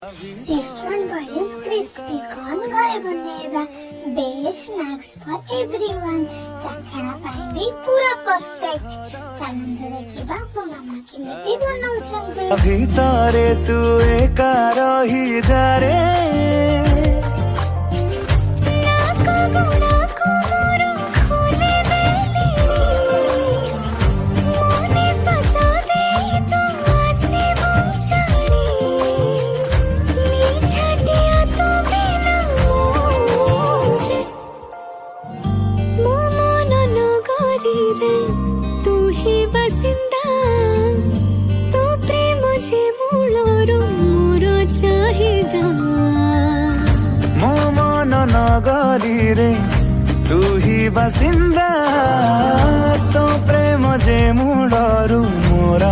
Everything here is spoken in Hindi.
Restaurant Buddies Crispy Corn घरे बनेगा बेस्ट स्नैक्स फॉर एवरीवन चाखना ପାଇଁ ବି पूरा परफेक्ट ଚାଲନ୍ତୁ ଦେଖିବା ମୋ ମାମା କେମିତି ବନାଉଛନ୍ତି। ଭିତରେ ତୁ ଏକା ରହିଯାରେ तू ही बसिंदा तो प्रेम जे मूलर मोर चाहिदा मो मन नगरी रे तू ही बासिंदा तो प्रेम जे मूलरू मोर